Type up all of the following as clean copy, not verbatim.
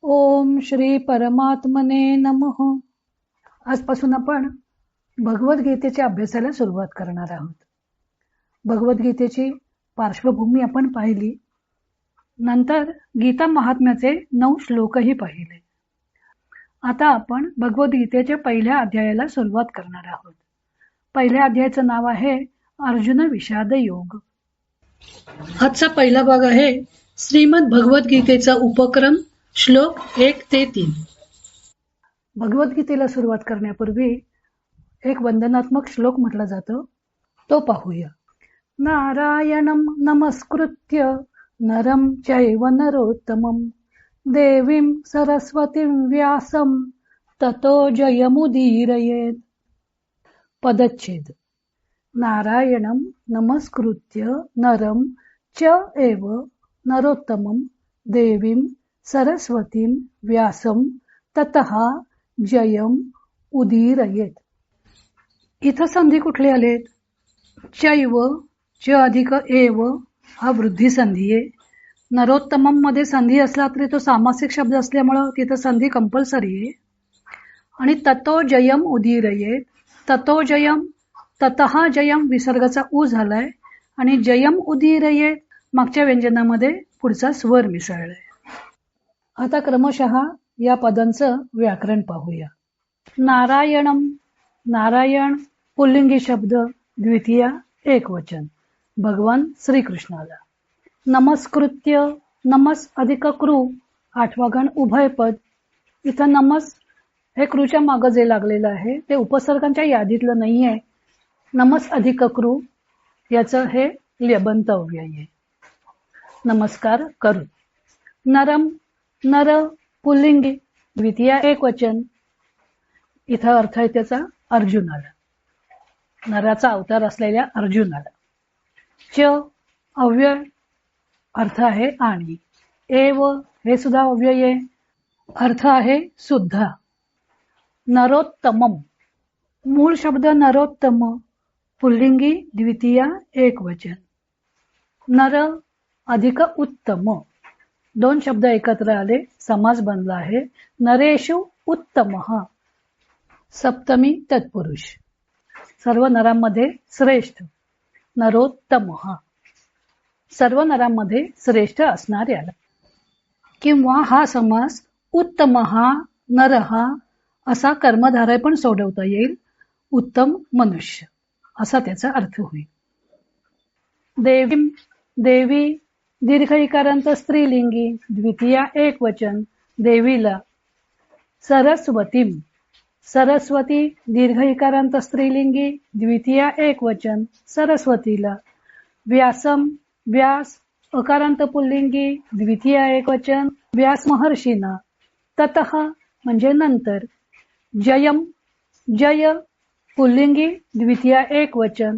ओम श्री परमात्मने नमः. आजपासून आपण भगवद्गीतेच्या अभ्यासाला सुरुवात करणार आहोत. भगवद्गीतेची पार्श्वभूमी आपण पाहिली, नंतर गीता महात्म्याचे 9 श्लोकही पाहिले. आता आपण भगवद्गीतेच्या पहिल्या अध्यायाला सुरुवात करणार आहोत. पहिल्या अध्यायाचं नाव आहे अर्जुन विषाद योग. आजचा पहिला भाग आहे श्रीमद भगवद्गीतेचा उपक्रम, श्लोक 1 ते 3. भगवद्गीतेला सुरुवात करण्यापूर्वी एक वंदनात्मक श्लोक म्हटला जातो, तो पाहूया. नारायणं नमस्कृत्य नरं चैव नरोत्तमं देवीं सरस्वतीं व्यासं ततो जयमुदीरयेत्. पदच्छेद. नारायणं नमस्कृत्य नरं च एव नरोत्तमं देवीं सरस्वतीं व्यासं ततः जयम उदीरयेत. इथं संधी कुठले आलेत? चैव, च अधिक एव हा वृद्धी संधी आहे. नरोत्तमम मध्ये संधी असला तरी तो सामासिक शब्द असल्यामुळं तिथं संधी कंपल्सरी आहे. आणि ततो जयम उदीरयेत, ततो जयम, ततः जयम विसर्गाचा उ झालाय आणि जयम उदीरयेत मागच्या व्यंजनामध्ये पुढचा स्वर मिसळलाय. आता क्रमशः या पदांचं व्याकरण पाहूया. नारायणम, नारायण पुल्लिंगी शब्द, द्वितीया एकवचन, भगवान श्रीकृष्णाला. नमस्कृत्य, नमस अधिक कृ, आठवा गण उभय पद. इथं नमस हे कृच्या मागं जे लागलेलं आहे ते उपसर्गांच्या यादीतलं नाही आहे. नमस अधिक कृ याचं हे लेबंत अव्यय आहे. नमस्कार करू. नरम, नर पुल्लिंगी, द्वितीया एकवचन. इथं अर्थ आहे त्याचा अर्जुनाला, नराचा अवतार असलेल्या अर्जुनाला. च अव्यय, अर्थ आहे आणि. एव हे सुद्धा अव्यय आहे, अर्थ आहे सुद्धा. नरोत्तमम, मूळ शब्द नरोत्तम, पुल्लिंगी द्वितीया एकवचन. नर अधिक उत्तम, 2 शब्द एकत्र आले, समास बनला आहे. नरेषु उत्तमः, सप्तमी तत्पुरुष. सर्व नरांमध्ये श्रेष्ठ, नरोत्तमः, सर्व नरांमध्ये श्रेष्ठ असणाऱ्याला. किंवा हा समास उत्तमहा नरहा असा कर्मधारय पण सोडवता येईल, उत्तम मनुष्य असा त्याचा अर्थ होईल. देवी, देवी दीर्घ इकारांत स्त्रीलिंगी, द्वितीया एकवचन, देवीला. सरस्वतीम, सरस्वती दीर्घ इकारांत स्त्रीलिंगी, द्वितीया एकवचन, सरस्वतीला. व्यासम, व्यास अकारांत पुल्लिंगी, द्वितीया एकवचन, व्यास महर्षीना. ततः म्हणजे नंतर. जयम, जय पुल्लिंगी द्वितीया एकवचन,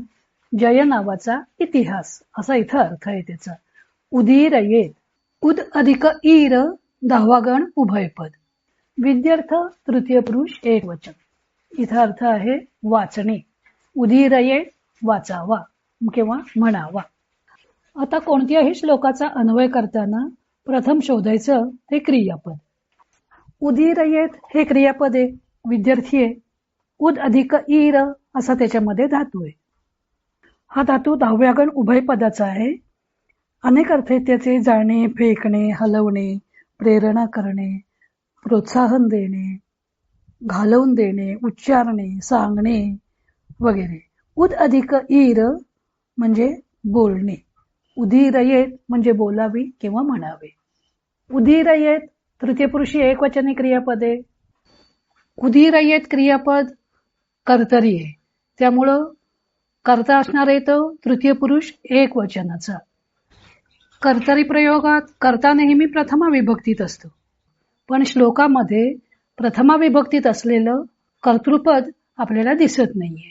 जय नावाचा इतिहास असा इथं अर्थ आहे त्याचा. उदीरयेत, उद अधिक ईर 10वा गण उभयपद. विद्यार्थ तृतीय पुरुष एकवचन. इथं अर्थ आहे वाचणे. उदीरये वाचावा किंवा म्हणावा. आता कोणत्याही श्लोकाचा अन्वय करताना प्रथम शोधायचं ते क्रियापद. उदीरयेत हे क्रियापद आहे, विद्यार्थी आहे. उद अधिक ईर असा त्याच्यामध्ये धातू आहे. हा धातू 10व्या गण उभयपदाचा आहे. अनेक अर्थ आहेत त्याचे. जाणे, फेकणे, हलवणे, प्रेरणा करणे, प्रोत्साहन देणे, घालवून देणे, उच्चारणे, सांगणे वगैरे. उद अधिक ईर म्हणजे बोलणे. उदीरयेत म्हणजे बोलावी किंवा म्हणावे. उदीरयेत तृतीय पुरुषी एकवचनी क्रियापदे. उदीरयेत क्रियापद कर्तरी आहे, त्यामुळं कर्ता असणार आहे तो तृतीय पुरुष एकवचनाचा. कर्तरी प्रयोगात कर्ता नेहमी प्रथमा विभक्तीत असतो, पण श्लोकामध्ये प्रथमा विभक्तीत असलेलं कर्तृपद आपल्याला दिसत नाहीये.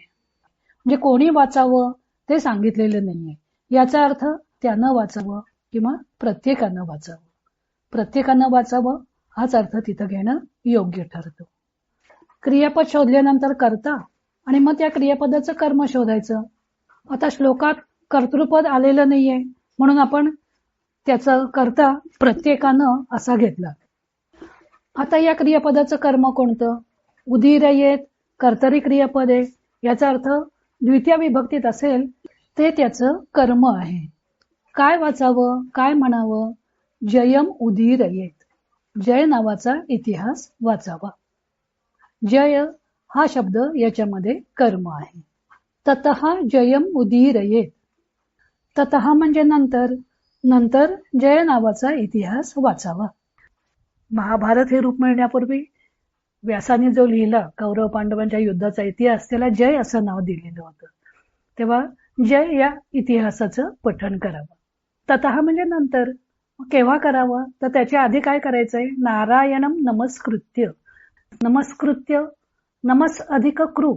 म्हणजे कोणी वाचावं ते सांगितलेलं नाहीये. याचा अर्थ त्यानं वाचावं किंवा प्रत्येकानं वाचावं. प्रत्येकानं वाचावं हाच अर्थ तिथं घेणं योग्य ठरतं. क्रियापद शोधल्यानंतर कर्ता आणि मग त्या क्रियापदाचं कर्म शोधायचं. आता श्लोकात कर्तृपद आलेलं नाहीये म्हणून आपण त्याचा कर्ता प्रत्येकानं असा घेतला. आता या क्रियापदाचं कर्म कोणतं? उदीरयेत कर्तरी क्रियापद आहे. याचा अर्थ द्वितीय विभक्तीत असेल ते त्याचं कर्म आहे. काय वाचावं, काय म्हणावं? जयम उदीरयेत, जय नावाचा इतिहास वाचावा. जय हा शब्द याच्यामध्ये कर्म आहे. ततः जयम उदीरयेत, ततः म्हणजे नंतर, नंतर जय नावाचा इतिहास वाचावा. महाभारत हे रूप मिळण्यापूर्वी व्यासाने जो लिहिला कौरव पांडवांच्या युद्धाचा इतिहास, त्याला जय असं नाव दिलेलं होतं. तेव्हा जय या इतिहासाचं पठण करावं. ततः म्हणजे नंतर. केव्हा करावं? तर त्याच्या आधी काय करायचंय? नारायणम नमस्कृत्य. नमस्कृत्य, नमस् अधिक कृ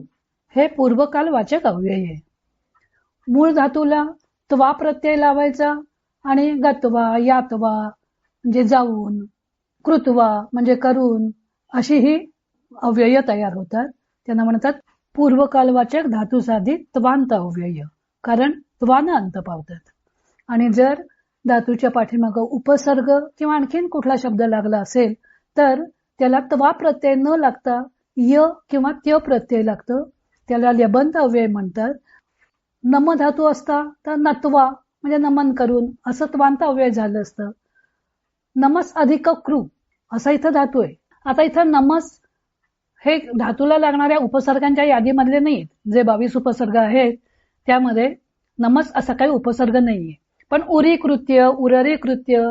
हे पूर्वकाल वाचक अव्यय आहे. मूळ धातूला त्वा प्रत्यय लावायचा आणि गत्वा, यात्वा म्हणजे जाऊन, कृत्वा म्हणजे करून, अशी ही अव्यय तयार होतात. त्यांना म्हणतात पूर्वकालवाचक धातुसाधित त्वांत अव्यय, कारण त्वानं अंत पावतात. आणि जर धातूच्या पाठीमागं उपसर्ग किंवा आणखीन कुठला शब्द लागला असेल तर त्याला त्वा प्रत्यय न लागता य किंवा त्य प्रत्यय लागतं. त्याला ल्यबंत अव्यय म्हणतात. नम धातू असता तर नत्वा म्हणजे नमन करून, असं त्वांत अव्यय झालं असतं. नमस अधिक कृ असा इथं धातू आहे. आता इथं नमस हे धातूला लागणाऱ्या उपसर्गांच्या यादीमधले नाहीत. जे 22 उपसर्ग आहेत त्यामध्ये नमस असा काही उपसर्ग नाहीये. पण उरी कृत्य, उररी कृत्य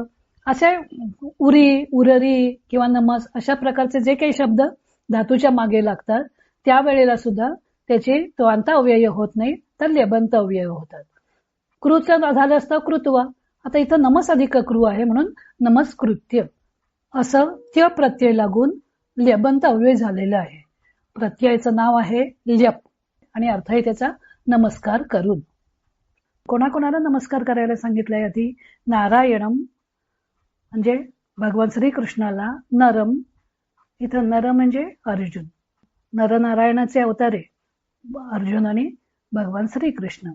असे उरी, उररी किंवा नमस अशा प्रकारचे जे काही शब्द धातूच्या मागे लागतात त्यावेळेला सुद्धा त्याचे त्वांत अव्यय होत नाही, तर ल्यबंत अव्यय होतात. कृचं झालं असतं कृत्वा. आता इथं नमस अधिक कृ आहे म्हणून नमस्कृत्य असं त्य प्रत्यय लागून ल्यबंत अव्यय झालेलं आहे. प्रत्ययाचं नाव आहे ल्यप आणि अर्थ आहे त्याचा नमस्कार करून. कोणाकोणाला नमस्कार करायला सांगितलंय आधी? नारायणम म्हणजे भगवान श्रीकृष्णाला, नरम इथं नर म्हणजे अर्जुन, नरनारायणाचे अवतार आहे अर्जुन आणि भगवान श्रीकृष्ण,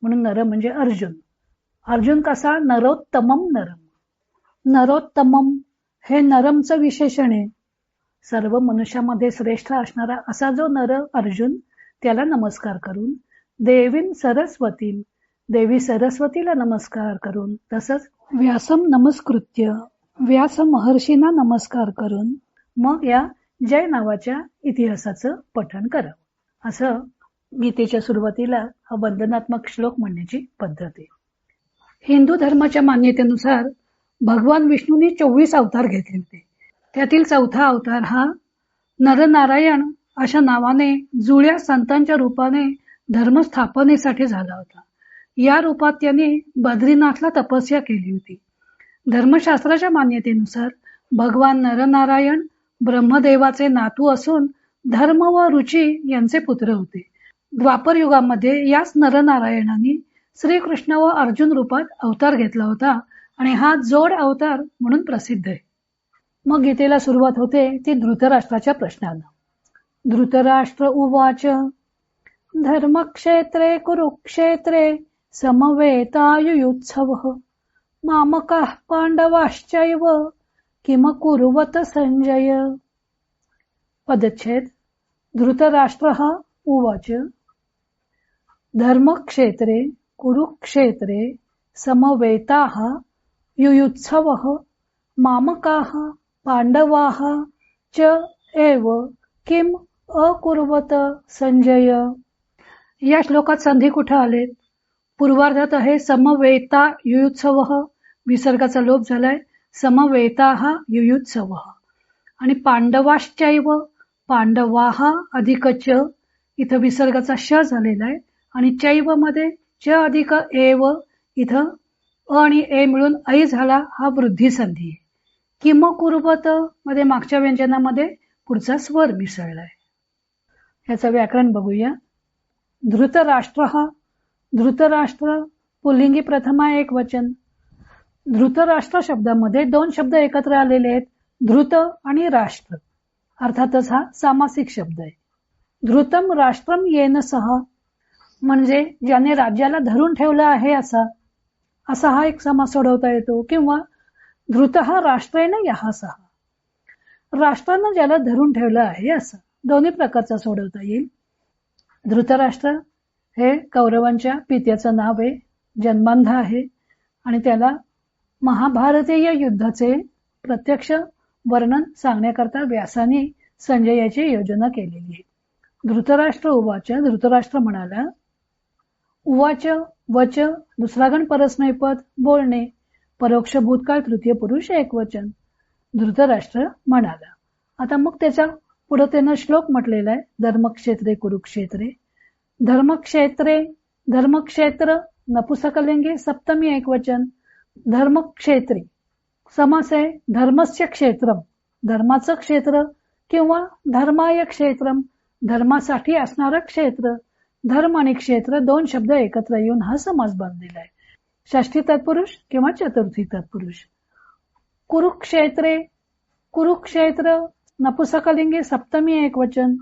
म्हणून नर म्हणजे अर्जुन. अर्जुन कसा? नरोत्तमम नरम. नरोत्तमम हे नरमचं विशेषण आहे. सर्व मनुष्यामध्ये श्रेष्ठ असणारा असा जो नर अर्जुन, त्याला नमस्कार करून, देवीं सरस्वती देवी सरस्वतीला नमस्कार करून, तसंच व्यासम नमस्कृत्य व्यास महर्षींना नमस्कार करून मग या जय नावाच्या इतिहासाचं पठण करावं. असं गीतेच्या सुरुवातीला हा वंदनात्मक श्लोक म्हणण्याची पद्धत आहे. हिंदू धर्माच्या मान्यतेनुसार भगवान विष्णूंनी 24 अवतार घेतले होते. त्यातील 4था अवतार हा नरनारायण अशा नावाने जुळ्या संतांच्या रूपाने धर्मस्थापनेसाठी झाला होता. या रूपात त्यांनी बद्रीनाथला तपस्या केली होती. धर्मशास्त्राच्या मान्यतेनुसार भगवान नरनारायण ब्रह्मदेवाचे नातू असून धर्म व रुची यांचे पुत्र होते. द्वापर युगामध्ये याच नरनारायणांनी श्रीकृष्ण व अर्जुन रूपात अवतार घेतला होता आणि हा जोड अवतार म्हणून प्रसिद्ध आहे. मग गीतेला सुरुवात होते ती धृतराष्ट्राच्या प्रश्नानं. धृतराष्ट्र उवाच धर्मक्षेत्रे कुरुक्षेत्रे समवेतायुयुत्सवः मामकाः पांडवाश्चैव किम कुर्वत संजय. पदच्छेद. धृतराष्ट्रः उवाच धर्मक्षेत्रे कुरुक्षेत्रे समवेताः युयुत्सवः मामकाः पांडवाः च एव किम अकुर्वत संजय. या श्लोकात संधी कुठे आलेत? पूर्वार्धात आहे समवेता युयुत्सवः, विसर्गाचा लोप झालाय, समवेताः युयुत्सवः. आणि पांडवाश्चैव, पांडवाः अधिक च, इथं विसर्गाचा श झालेला आहे आणि चैव मध्ये च अधिक एव, इथं अ आणि ए मिळून ऐ झाला, हा वृद्धी संधी आहे. किम कुर्वत मध्ये मागच्या व्यंजनामध्ये पुढचा स्वर मिसळलाय. याचं व्याकरण बघूया. धृतराष्ट्र, धृतराष्ट्र पुल्लिंगी प्रथमा एक वचन. धृतराष्ट्र शब्दामध्ये 2 शब्द एकत्र आलेले आहेत, धृत आणि राष्ट्र. अर्थातच हा सामासिक शब्द आहे. धृतम राष्ट्रम येन सह म्हणजे ज्याने राज्याला धरून ठेवलं आहे असा हा एक समास सोडवता येतो. किंवा धृत राष्ट्रेण यहा सह, राष्ट्रानं ज्याला धरून ठेवलं आहे असं दोन्ही प्रकारचा सोडवता येईल. धृतराष्ट्र हे कौरवांच्या पित्याचं नाव आहे, जन्मांध आहे आणि त्याला महाभारतीय युद्धाचे प्रत्यक्ष वर्णन सांगण्याकरता व्यासाने संजयाची योजना केलेली आहे. धृतराष्ट्र उवाच, धृतराष्ट्र म्हणाला, उवाच वच दुसरा गण परस्मैपद बोलणे, परोक्ष भूतकाळ तृतीय पुरुष एकवचन. धृतराष्ट्र म्हणाला. आता मग त्याच्या पुढे त्यानं श्लोक म्हटलेला आहे, धर्मक्षेत्रे कुरुक्षेत्रे. धर्मक्षेत्रे, धर्मक्षेत्र नपुसकलिंगे सप्तमी एकवचन. धर्मक्षेत्री समास आहे धर्मस्य क्षेत्रम, धर्माचं क्षेत्र किंवा धर्माय क्षेत्रम, धर्मासाठी असणारं क्षेत्र. धर्म आणि क्षेत्र दोन शब्द एकत्र येऊन हा समास बनलेला आहे. षष्ठी तत्पुरुष किंवा चतुर्थी तत्पुरुष. कुरुक्षेत्रे, कुरुक्षेत्र नपुसकलिंगे सप्तमी एकवचन.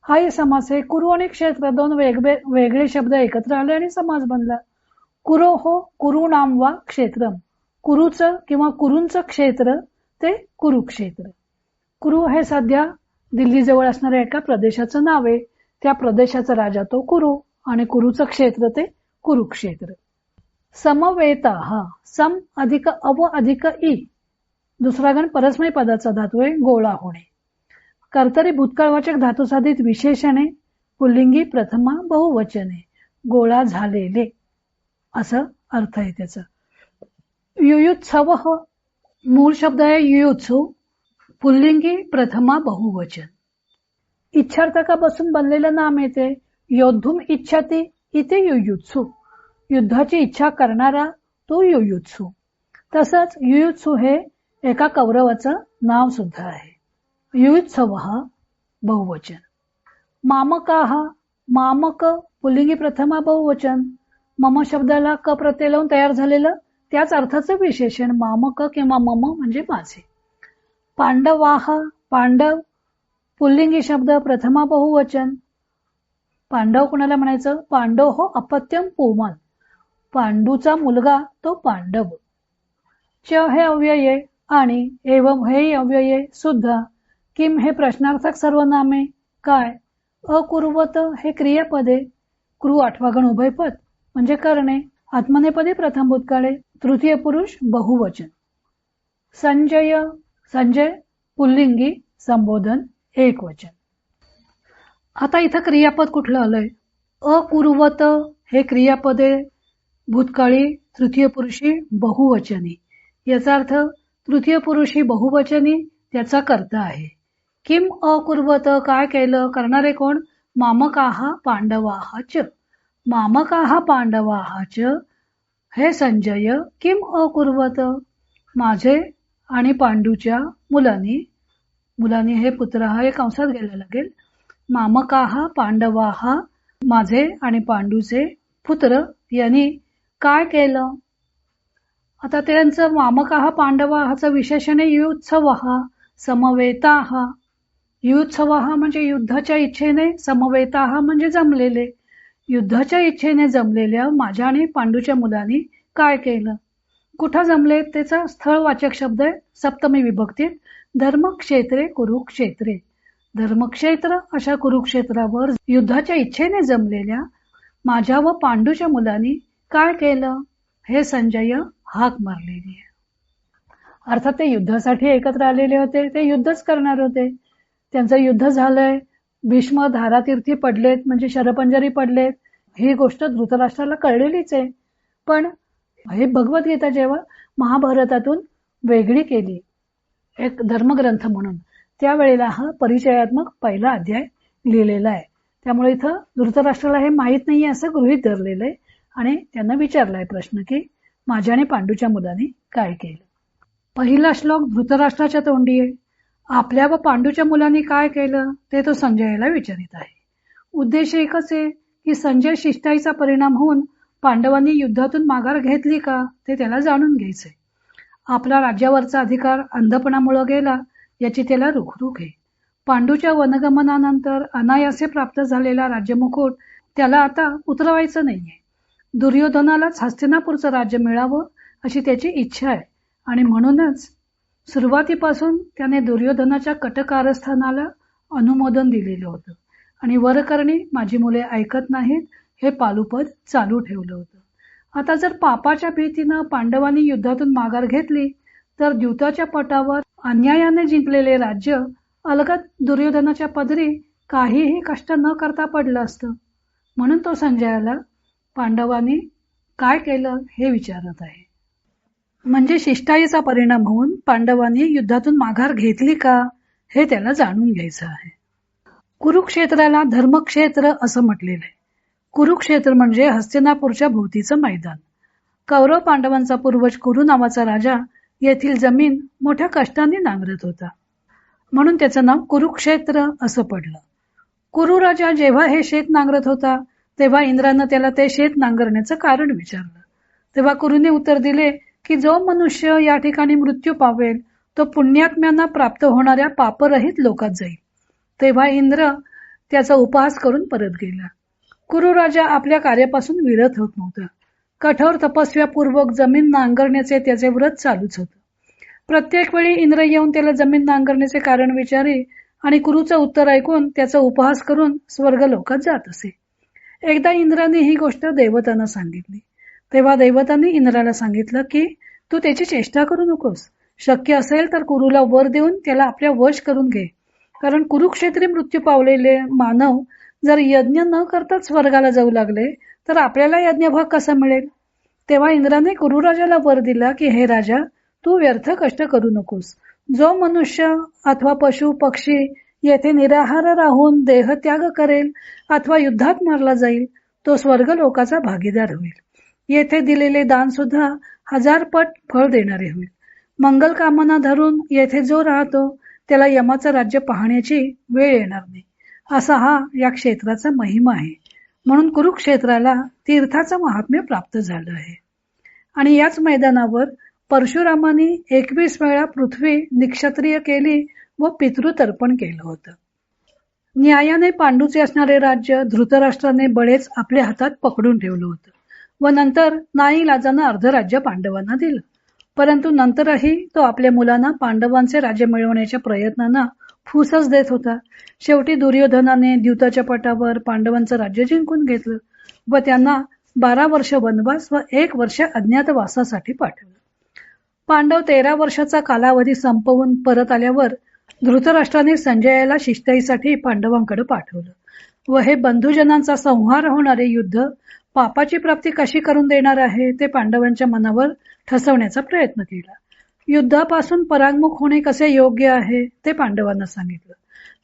हाही समास आहे. कुरु आणि क्षेत्र दोन वेगळे शब्द एकत्र आले आणि समास बनला. कुरो हो कुरुणाम वा क्षेत्रम, कुरुचं किंवा कुरूंचं क्षेत्र ते कुरुक्षेत्र. कुरु हे सध्या दिल्लीजवळ असणाऱ्या एका प्रदेशाचं नाव आहे. त्या प्रदेशाचा राजा तो कुरु आणि कुरुचं क्षेत्र ते कुरुक्षेत्र. समवेता, सम अधिक अव अधिक इ, दुसरा गण परस्मै पदाचा धातू आहे, गोळा होणे. कर्तरी भूतकाळवाचक धातुसाधित विशेषणे, पुल्लिंगी प्रथमा बहुवचने, गोळा झालेले असं अर्थ आहे त्याचा. युयुत्सव मूळ शब्द आहे युयुत्सु, पुल्लिंगी प्रथमा बहुवचन. इच्छार्थकापासून बनलेलं नाम येते. योद्धुम इच्छाती इथे युयुत्सु, युद्धाची इच्छा करणारा तो युयुत्सु. तसंच युयुत्सु हे एका कौरवाचं नाव सुद्धा आहे. युयुत्सव बहुवचन. मामकाः, मामक पुल्लिंगी प्रथमा बहुवचन. मम शब्दाला क प्रत्यय लावून तयार झालेलं त्याच अर्थाचं विशेषण मामक किंवा मम म्हणजे माझे. पांडवाः, पांडव पुल्लिंगी शब्द प्रथमा बहुवचन. पांडव कुणाला म्हणायचं? पांडव हो अपत्यम पुमान, पांडूचा मुलगा तो पांडव. च हे अव्यये आणि एवं हे अव्यये सुद्धा. किम हे प्रश्नार्थक सर्वनामे. काय? अकुर्वत हे क्रियापदे. क्रू आठवा गण उभयपद म्हणजे करणे. आत्मनेपदी प्रथम भूतकाळे. तृतीय पुरुष बहुवचन. संजय, संजय पुल्लिंगी संबोधन एकवचन. आता इथं क्रियापद कुठलं आलंय? अकुर्वत हे क्रियापदे भूतकाळी तृतीय पुरुषी बहुवचनी. याचा अर्थ तृतीय पुरुषी बहुवचनी त्याचा कर्ता आहे. किम अकुर्वत काय केलं? करणारे कोण? मामकाः पांडवाः च. मामकाः पांडवाः च हे संजय किम अकुर्वत, माझे आणि पांडूच्या मुलांनी, मुलांनी हे पुत्र हा एक कंसात घ्यायला लागेल. मामकाः पांडवाः माझे आणि पांडूचे पुत्र यांनी काय केलं? आता त्यांचं मामकाः पांडवाःचं विशेषण आहे युत्सवः, समवेताः. युत्सवः म्हणजे युद्धाच्या इच्छेने, समवेताः म्हणजे जमलेले. युद्धाच्या इच्छेने जमलेल्या माझ्या आणि पांडूच्या मुलांनी काय केलं? कुठं जमले? त्याचा स्थळवाचक शब्द आहे सप्तमी विभक्तीत. धर्मक्षेत्रे कुरुक्षेत्रे. धर्मक्षेत्र अशा कुरुक्षेत्रावर युद्धाच्या इच्छेने जमलेल्या माझ्या व पांडूच्या मुलांनी काय केलं? हे संजय हाक मारलेली आहे. अर्थात ते युद्धासाठी एकत्र आलेले होते, ते युद्धच करणार होते. त्यांचं युद्ध झालंय. भीष्म धारातीर्थी पडलेत म्हणजे शरपंजरी पडलेत. ही गोष्ट धृतराष्ट्राला कळलेलीच आहे. पण हे भगवद्गीता जेव्हा महाभारतातून वेगळी केली एक धर्मग्रंथ म्हणून, त्यावेळेला हा परिचयात्मक पहिला अध्याय लिहिलेला आहे. त्यामुळे इथं धृतराष्ट्राला हे माहीत नाहीये असं गृहीत धरलेलं आहे आणि त्यांना विचारलाय प्रश्न की माझ्या आणि पांडूच्या मुलांनी काय केलं. पहिला श्लोक धृतराष्ट्राच्या तोंडी आहे. आपल्या व पांडूच्या मुलांनी काय केलं ते तो संजयाला विचारित आहे. उद्देश एकच आहे की संजय शिष्टाईचा परिणाम होऊन पांडवांनी युद्धातून माघार घेतली का ते त्याला जाणून घ्यायचंय. आपला राज्यावरचा अधिकार अंधपणामुळे गेला याची त्याला रुखरुख आहे. पांडूच्या वनगमनानंतर अनायासे प्राप्त झालेला राज्यमुकुट त्याला आता उतरवायचं नाहीये. दुर्योधनालाच हस्तिनापूरचं राज्य मिळावं अशी त्याची इच्छा आहे आणि म्हणूनच सुरुवातीपासून त्याने दुर्योधनाच्या कटकारस्थानाला अनुमोदन दिलेलं होतं आणि वरकरणी माझी मुले ऐकत नाहीत हे पालुपद चालू ठेवलं होतं. आता जर पापाच्या भीतीनं पांडवांनी युद्धातून माघार घेतली तर द्यूताच्या पटावर अन्यायाने जिंकलेले राज्य अलगद दुर्योधनाच्या पदरी काहीही कष्ट न करता पडलं असतं. म्हणून तो संजयाला पांडवांनी काय केलं हे विचारत आहे. म्हणजे शिष्टाईचा परिणाम होऊन पांडवांनी युद्धातून माघार घेतली का हे त्याला जाणून घ्यायचं आहे. कुरुक्षेत्राला धर्मक्षेत्र असं म्हटलेलं आहे. कुरुक्षेत्र म्हणजे हस्तिनापूरच्या भोवतीचं मैदान. कौरव पांडवांचा पूर्वज कुरु नावाचा राजा येथील जमीन मोठ्या कष्टाने नांगरत होता, म्हणून त्याचं नाव कुरुक्षेत्र असं पडलं. कुरु राजा जेव्हा हे शेत नांगरत होता तेव्हा इंद्रानं त्याला ते शेत नांगरण्याचं कारण विचारलं. तेव्हा कुरूने उत्तर दिले की जो मनुष्य या ठिकाणी मृत्यू पावेल तो पुण्यात्म्यांना प्राप्त होणाऱ्या पापरहित लोकात जाईल. तेव्हा इंद्र त्याचा उपहास करून परत गेला. कुरु राजा आपल्या कार्यापासून विरत होत नव्हता. कठोर तपस्यापूर्वक जमीन नांगरण्याचे त्याचे व्रत चालूच होतं. प्रत्येक वेळी इंद्र येऊन त्याला जमीन नांगरण्याचे कारण विचारे आणि कुरूचं उत्तर ऐकून त्याचा उपहास करून स्वर्ग लोकात जात असे. एकदा इंद्राने ही गोष्ट देवतांना सांगितली. तेव्हा देवतांनी इंद्राला सांगितलं की तू त्याची चेष्टा करू नकोस. शक्य असेल तर कुरूला वर देऊन त्याला आपल्या वश करून घे. कारण कुरुक्षेत्री मृत्यू पावलेले मानव जर यज्ञ न करताच स्वर्गाला जाऊ लागले तर आपल्याला यज्ञभाग कसा मिळेल. तेव्हा इंद्राने कुरुराजाला वर दिला की हे राजा, तू व्यर्थ कष्ट करू नकोस. जो मनुष्य अथवा पशु पक्षी येथे निराहार राहून देहत्याग करेल अथवा युद्धात मारला जाईल तो स्वर्ग लोकाचा भागीदार होईल. येथे दिलेले दान सुद्धा 1000 पट फळ देणारे होईल. मंगल कामना धरून येथे जो राहतो त्याला यमाचं राज्य पाहण्याची वेळ येणार नाही. असा हा या क्षेत्राचा महिमा आहे. म्हणून कुरुक्षेत्राला तीर्थाचं महात्म्य प्राप्त झालं आहे. आणि याच मैदानावर परशुरामांनी 21 वेळा पृथ्वी निक्षत्रिय केली व पितृतर्पण केलं होतं. न्यायाने पांडूचे असणारे राज्य धृतराष्ट्राने बळेच आपल्या हातात पकडून ठेवलं होतं व नंतर नाईलाजानं अर्ध राज्य पांडवांना दिलं. परंतु नंतरही तो आपल्या मुलांना पांडवांचे राज्य मिळवण्याच्या प्रयत्नांना फूसच देत होता. शेवटी दुर्योधनाने द्यूताच्या पटावर पांडवांचं राज्य जिंकून घेतलं व त्यांना 12 वर्ष वनवास व 1 वर्ष अज्ञातवासासाठी पाठवलं. पांडव 13 वर्षाचा कालावधी संपवून परत आल्यावर धृतराष्ट्राने संजयाला शिष्टाईसाठी पांडवांकडे पाठवलं व हे बंधुजनांचा संहार होणारे युद्ध पापाची प्राप्ती कशी करून देणार आहे ते पांडवांच्या मनावर ठसवण्याचा प्रयत्न केला. युद्धापासून परांगमुख होणे कसे योग्य आहे ते पांडवांना सांगितलं.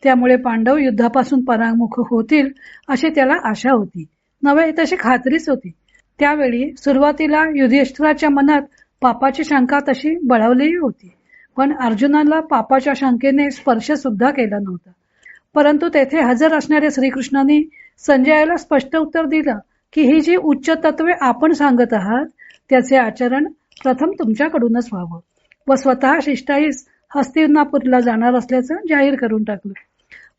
त्यामुळे पांडव युद्धापासून परांगमुख होतील अशी त्याला आशा होती, नव्हे तशी खात्रीच होती. त्यावेळी सुरुवातीला युधिष्ठिराच्या मनात पापाची शंका तशी बळावलीही होती, पण अर्जुनाला पापाच्या शंकेने स्पर्श सुद्धा केला नव्हता. परंतु तेथे हजर असणाऱ्या श्रीकृष्णांनी संजयाला स्पष्ट उत्तर दिलं की ही जी उच्च तत्वे आपण सांगत आहात त्याचे आचरण प्रथम तुमच्याकडूनच व्हावं व स्वतः शिष्टाईस हस्तिनापूरला जाणार असल्याचं जाहीर करून टाकलं.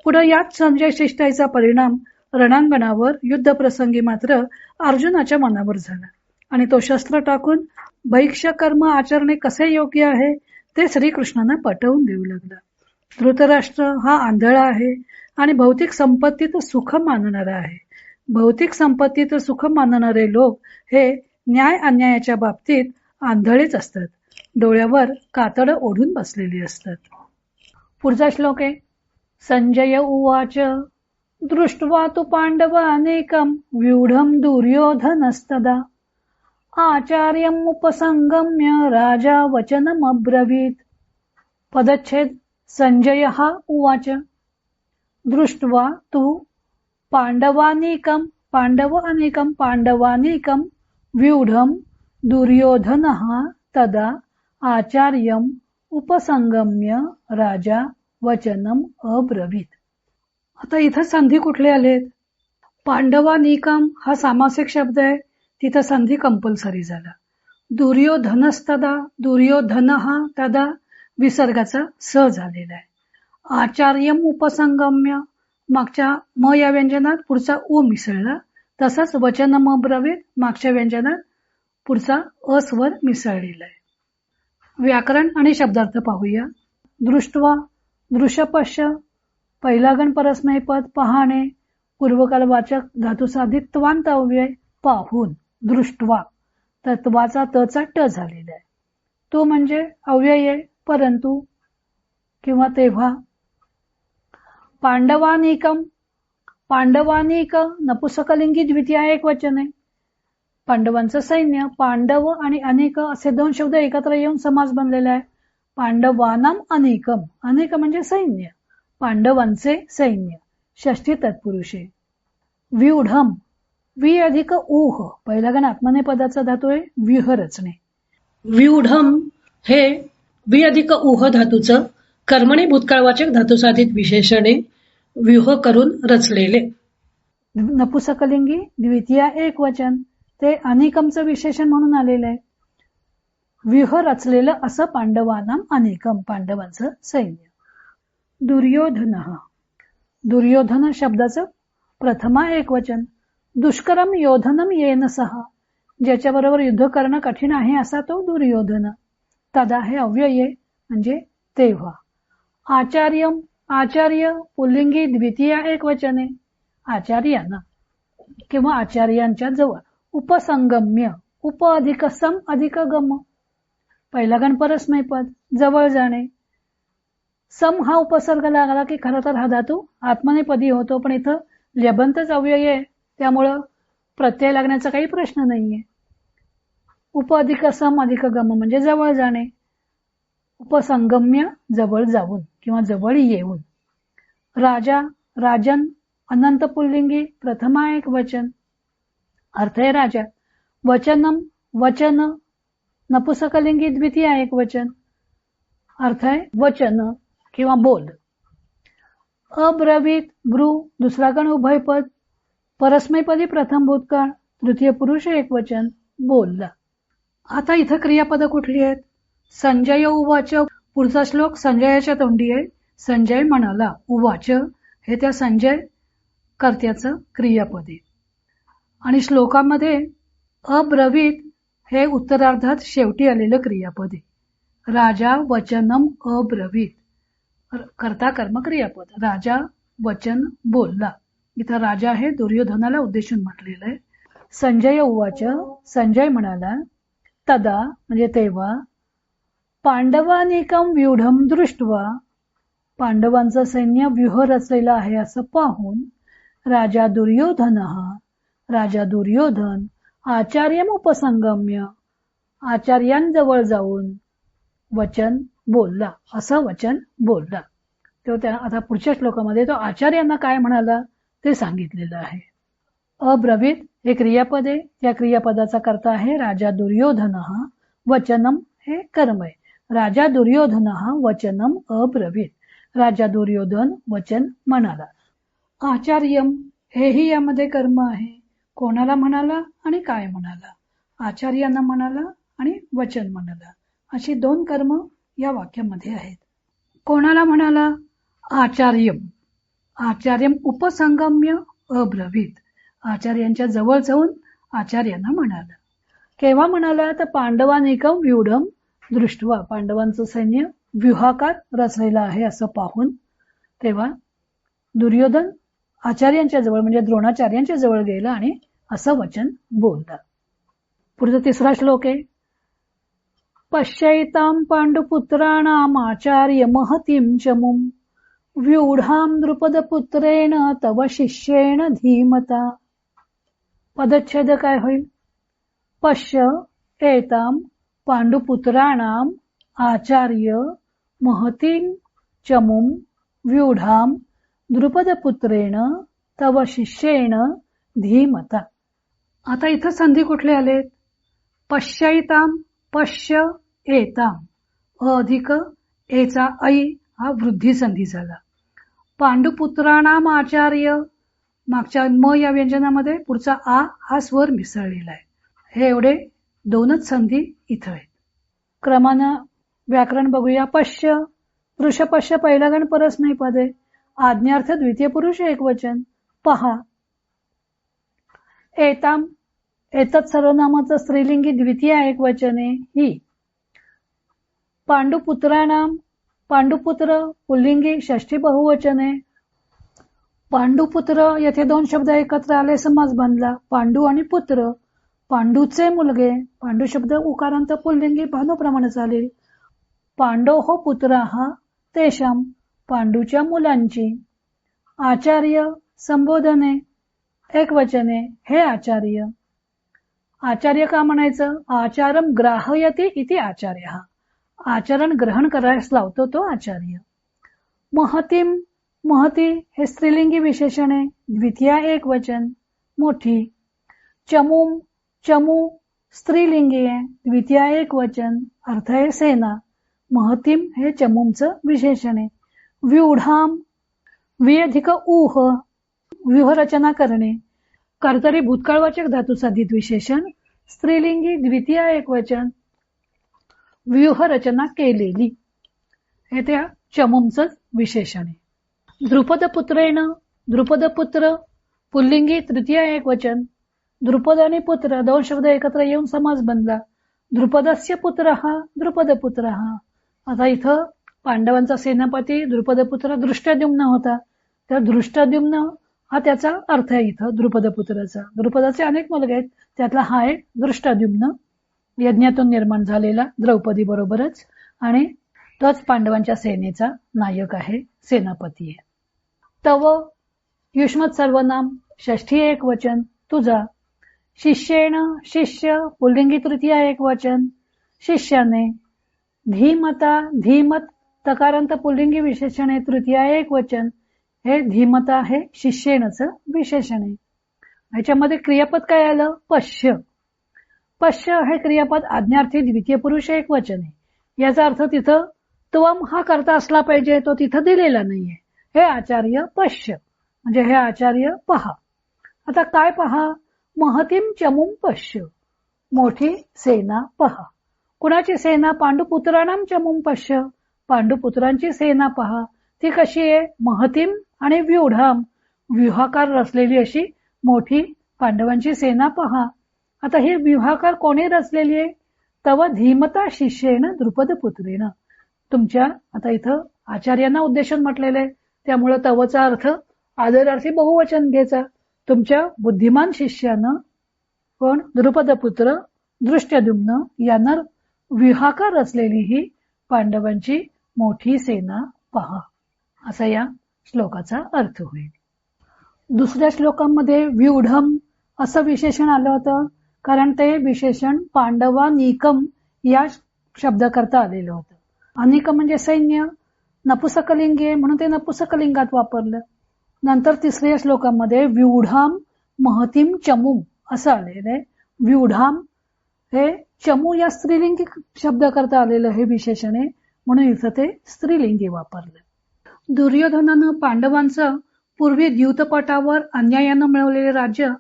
पुढे याच संजय शिष्टाईचा परिणाम रणांगणावर युद्ध प्रसंगी मात्र अर्जुनाच्या मनावर झाला आणि तो शस्त्र टाकून भैक्ष्य कर्म आचरणे कसे योग्य आहे ते श्रीकृष्णांना पटवून देऊ लागला. धृतराष्ट्र हा आंधळा आहे आणि भौतिक संपत्तीत सुख मानणारा आहे. भौतिक संपत्तीत सुख मानणारे लोक हे न्याय अन्यायाच्या बाबतीत आंधळेच असतात, डोळ्यावर कातड ओढून बसलेली असतात. पुढचा श्लोक आहे. संजय उवाच दृष्ट्वा तु पांडवानेकं व्यूढं दुर्योधनस्तदा आचार्यम् उपसंगम्य राजा वचनमब्रवीत्. पदच्छेद. संजयः उवाच दृष्ट्वा तु पांडवानेकं व्यूढं दुर्योधनः तदा आचार्यम् उपसंगम्य राजा वचनम अब्रवीत. आता इथं संधी कुठले आलेत? पांडवानिकम हा सामासिक शब्द आहे, तिथं संधी कंपल्सरी झाला. दुर्योधनस्तदा, दुर्योधन हा तदा विसर्गाचा स झालेला आहे. आचार्यम उपसंगम्य मागच्या म या व्यंजनात पुढचा उ मिसळला, तसंच वचनम अब्रवीत मागच्या व्यंजनात पुढचा अस्वर मिसळलेला आहे. व्याकरण आणि शब्दार्थ पाहूया. दृष्टवा, दृश्यपश्य, पहिला गण परस्मैपद, पाहणे, पूर्वकालवाचक धातुसाधित त्वांत अव्यय, पाहून, दृष्टवा, तत्वाचा तचा ट झालेला आहे. तो म्हणजे अव्यय आहे, परंतु किंवा तेव्हा. पांडवानिकम, पांडवानिक नपुसकलिंगी द्वितीय एकवचन आहे. पांडवांचं सैन्य, पांडव आणि अनेक असे दोन शब्द एकत्र येऊन समास बनलेला आहे. पांडवानाम अनेकम, अनेक म्हणजे सैन्य, पांडवांचे सैन्य, षष्ठी तत्पुरुषे. व्यूढम, वि अधिक ऊह, पहिला गण आत्मनेपदाचा धातू आहे, व्यूह रचने. व्यूढम हे वि अधिक ऊह धातूचं कर्मणी भूतकाळवाचक धातुसाधित विशेषणे व्यूह करून रचलेले. नपुसकलिंगी द्वितीय एकवचन, ते अनेकमचं विशेषण म्हणून आलेलं आहे. व्यूह रचलेलं असं पांडवानाम अनेकम, पांडवांचं सैन्य. दुर्योधन, दुर्योधन शब्दाचं प्रथमा एकवचन. दुष्करम योधनम येन सहा, ज्याच्याबरोबर युद्ध करणं कठीण आहे असा तो दुर्योधन. तदा हे अव्यय म्हणजे तेव्हा. आचार्यम, आचार्य पुल्लिंगी द्वितीय एकवचने, आचार्यांना किंवा आचार्यांच्या जवळ. उपसंगम्य, उप अधिक सम अधिक गम, पहिला गण परस्मैपद, जवळ जाणे. सम हा उपसर्ग लागला की खरं तर हा धातू आत्मनेपदी होतो, पण इथं ल्यबंतच अव्यय आहे, त्यामुळं प्रत्यय लागण्याचा काही प्रश्न नाहीये. उप अधिक सम अधिक गम म्हणजे जवळ जाणे. उपसंगम्य, जवळ जाऊन किंवा जवळ येऊन. राजा, राजन अनंत पुल्लिंगी प्रथमा एक वचन, अर्थ आहे राजा. वचनम, वचन नपुसकलिंगी द्वितीय एक वचन, अर्थ आहे वचन किंवा बोल. अब्रवीत, ब्रू दुसरा गण उभयपद, परस्मैपदी प्रथम भूतकाळ, तृतीय पुरुष एक वचन, बोलला. आता इथं क्रियापद कुठली आहेत? संजय उवाच, पुढचा श्लोक संजयाच्या तोंडी आहे. संजय म्हणाला, उवाच हे त्या संजय कर्त्याचं क्रियापद आहे. आणि श्लोकामध्ये अब्रवीत हे उत्तरार्धात शेवटी आलेलं क्रियापद आहे. राजा वचनम अब्रवीत, कर्ता कर्म क्रियापद. राजा वचन बोलला. इथं राजा हे दुर्योधनाला उद्देशून म्हटलेलं आहे. संजय उवाच, संजय म्हणाला, तदा म्हणजे तेव्हा, पांडवानिकम व्यूढम दृष्ट्वा, पांडवांचं सैन्य व्यूह रचलेलं आहे असं पाहून, राजा दुर्योधन, राजा दुर्योधन आचार्यम उपसंगम्य, आचार्यांजवळ जाऊन वचन बोलला, असं वचन बोलला. तो त्या आता पुढच्या श्लोकामध्ये तो आचार्यांना काय म्हणाला ते सांगितलेलं आहे. अब्रवीत हे क्रियापद आहे, त्या क्रियापदाचा कर्ता आहे राजा दुर्योधन. वचनम हे कर्म आहे. राजा दुर्योधन वचनम अब्रवीत, राजा दुर्योधन वचन म्हणाला. आचार्यम हेही यामध्ये कर्म आहे. कोणाला म्हणाला आणि काय म्हणाला? आचार्यांना म्हणाला आणि वचन म्हणाला, अशी दोन कर्म या वाक्यामध्ये आहेत. कोणाला म्हणाला? आचार्यम, आचार्यम उपसंगम्य अब्रवीत, आचार्यांच्या जवळ जाऊन आचार्यांना म्हणाला. केव्हा म्हणाला? तर पांडवानिकम व्यूढम दृष्ट्वा, पांडवांचं सैन्य व्यूहाकार रचलेलं आहे असं पाहून. तेव्हा दुर्योधन आचार्यांच्या जवळ म्हणजे द्रोणाचार्यांच्या जवळ गेला आणि असं वचन बोलला. पुढचा तिसरा श्लोक आहे. पश्यैतां पांडुपुत्राणाम आचार्य महतीं चमुं व्यूढां द्रुपदपुत्रेण तव शिष्येण धीमता. पदच्छेद काय होईल? पश्य एतां पांडुपुत्राणाम आचार्य महतीं चमुं व्यूढां द्रुपदपुत्रेण तव शिष्येण धीमता. आता इथं संधी कुठले आलेत? पश्यैताम, पश्य एताम, अधिक एचा ऐ हा वृद्धी संधी झाला. पांडुपुत्राणाम आचार्य, मागच्या म या व्यंजनामध्ये पुढचा आ हा स्वर मिसळलेला आहे. हे एवढे दोनच संधी इथं आहेत. क्रमानं व्याकरण बघूया. पश्य, वृषपश्य पहिला गण परस्मैपद आहे. आज्ञार्थ द्वितीय पुरुष एक वचन, पहा. एताम, एतत् सर्वनामाचं स्त्रीलिंगी द्वितीय एक वचन आहे. ही पांडुपुत्राणाम, पांडुपुत्र पुल्लिंगी षष्ठी बहुवचने. पांडुपुत्र येथे दोन शब्द एकत्र आले, समास बनला. पांडू आणि पुत्र, पांडूचे मुलगे. पांडू शब्द उकारांत पुल्लिंगी भानुप्रमाणे चालेल. पांडोः पुत्राः तेषां, पांडूच्या मुलांची. आचार्य संबोधने एकवचने, हे आचार्य. आचार्य का म्हणायचं? आचारम ग्राहयति इति आचार्य, आचरण ग्रहण करायला लावतो तो आचार्य. महतीम, महती हे स्त्रीलिंगी विशेषणे, द्वितीया एक वचन, मोठी. चमूम, चमू स्त्रीलिंगी आहे, द्वितीया एक वचन, अर्थ आहे सेना. महतीम हे चमूमचं विशेषण आहे. व्यूढाम, विअधिक ऊह, व्यूहरचना करणे. कर्तरी भूतकाळवाचक धातू साधित विशेषण, स्त्रीलिंगी द्वितीया एक वचन, व्यूहरचना केलेली, हे त्या चमूमचं विशेषण आहे. द्रुपद पुत्रेण, द्रुपद पुत्र पुल्लिंगी तृतीया एक वचन. द्रुपद आणि पुत्र दोन शब्द एकत्र येऊन समास बनला. द्रुपदस्य पुत्रः, द्रुपद पुत्रः. आता इथं पांडवांचा सेनापती द्रुपदपुत्र दृष्टद्युम्न होता, तर दृष्टद्युम्न हा त्याचा अर्थ आहे इथं द्रुपदपुत्राचा. द्रुपदाचे अनेक मुलगे आहेत, त्यातला हा एक दृष्टद्युम्न, यज्ञातून निर्माण झालेला द्रौपदी बरोबरच, आणि तोच पांडवांच्या सेनेचा नायक आहे, सेनापती आहे. तव युष्मत सर्वनाम षष्ठी एक वचन, तुझा. शिष्येण, शिष्य पुल्लिंगी तृतीया एक वचन, शिष्याने. धीमता, धीमत तकारांत पुल्लिंगी विशेषण आहे, तृतीया एक वचन, हे धीमता हे शिष्येणचं विशेषण आहे. ह्याच्यामध्ये क्रियापद काय आलं? पश्य. पश्य हे क्रियापद आज्ञार्थी द्वितीय पुरुष एक वचन आहे. याचा अर्थ तिथं त्वम हा करता असला पाहिजे, तो तिथं दिलेला नाहीये. हे आचार्य पश्य, म्हणजे हे आचार्य पहा. आता काय पहा? महतीम चमूम पश्य, मोठी सेना पहा. कुणाची सेना? पांडुपुत्राणाम चमूम पश्य, पांडुपुत्रांची सेना पहा. ती कशी आहे? महतीम आणि व्यूढाम, व्यूहाकार रचलेली अशी मोठी पांडवांची सेना पहा. आता ही व्यूहाकार कोणी रचलेली आहे? तव धीमता शिष्येण द्रुपद पुत्रेण. तुमच्या, आता इथं आचार्यांना उद्देशून म्हटलेलं आहे, त्यामुळे तवचा अर्थ आदरार्थी बहुवचन घ्यायचा. तुमच्या बुद्धिमान शिष्यानं, कोण? द्रुपदपुत्र दृष्टद्युम्न यानं व्यूहाकार रचलेली ही पांडवांची मोठी सेना पहा, असा या श्लोकाचा अर्थ होईल. दुसऱ्या श्लोकामध्ये व्यूढम असं विशेषण आलं होतं, कारण ते विशेषण पांडवानीकम या शब्द करता आलेलं होतं. अनिकम म्हणजे सैन्य, नपुसकलिंगी आहे म्हणून ते नपुसकलिंगात वापरलं. नंतर तिसऱ्या श्लोकामध्ये व्यूढाम महतीम चमूम असं आलेलं आहे. व्यूढाम हे चमू या स्त्रीलिंगी शब्द करता आलेलं हे विशेषण आहे, म्हणून इथं ते स्त्रीलिंगी वापरलं. दुर्योधनानं पांडवांचं पूर्वी द्यूतपटावर अन्यायानं मिळवलेले राज्य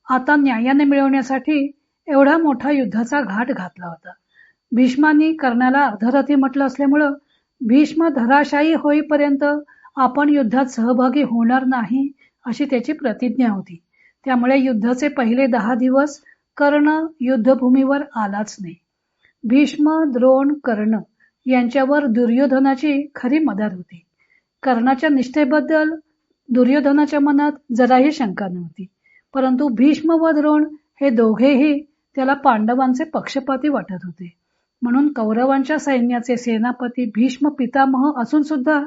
आता न्यायाने मिळवण्यासाठी एवढा मोठा युद्धाचा घाट घातला होता. भीष्मांनी कर्णाला अर्धरथी म्हटलं असल्यामुळं भीष्म धराशायी होईपर्यंत आपण युद्धात सहभागी होणार नाही अशी त्याची प्रतिज्ञा होती. त्यामुळे युद्धाचे पहिले 10 दिवस कर्ण युद्धभूमीवर आलाच नाही. भीष्म, द्रोण, कर्ण यांच्यावर दुर्योधनाची खरी मदत होती. कर्णाच्या निष्ठेबद्दल दुर्योधनाच्या मनात जराही शंका नव्हती, परंतु भीष्म व द्रोण हे दोघेही त्याला पांडवांचे पक्षपाती वाटत होते. म्हणून कौरवांच्या सैन्याचे सेनापती भीष्म पितामह असून सुद्धा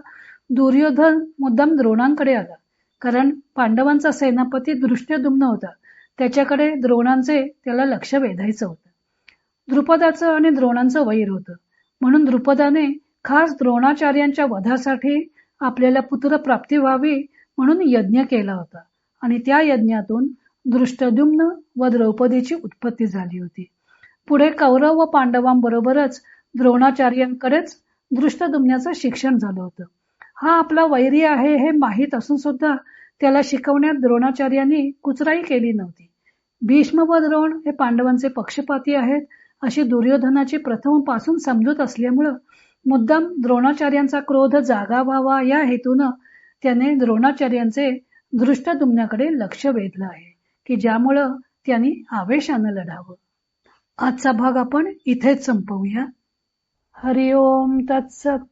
दुर्योधन मुद्दाम द्रोणांकडे आला, कारण पांडवांचा सेनापती दृष्टद्युम्न होता, त्याच्याकडे द्रोणांचे त्याला लक्ष वेधायचं होतं. द्रुपदाचं आणि द्रोणांचं वैर होतं, म्हणून द्रुपदाने खास द्रोणाचार्यांच्या वधासाठी आपल्याला पुत्रप्राप्ती व्हावी म्हणून यज्ञ केला होता, आणि त्या यज्ञातून दृष्टद्युम्न व द्रौपदीची उत्पत्ती झाली होती. पुढे कौरव व पांडवांबरोबरच द्रोणाचार्यांकडेच दृष्टद्युम्नाचं शिक्षण झालं होतं. हा आपला वैरी आहे हे माहीत असून सुद्धा त्याला शिकवण्यात द्रोणाचार्यांनी कुचराई केली नव्हती. भीष्म व द्रोण हे पांडवांचे पक्षपाती आहेत अशी दुर्योधनाची प्रथमपासून समजूत असल्यामुळं मुद्दाम द्रोणाचार्यांचा क्रोध जागा व्हावा या हेतूनं त्याने द्रोणाचार्यांचे दृष्टद्युम्नाकडे लक्ष वेधलं आहे, की ज्यामुळं त्यांनी आवेशानं लढावं. आजचा भाग आपण इथेच संपवूया. हरि ओम तत्सत.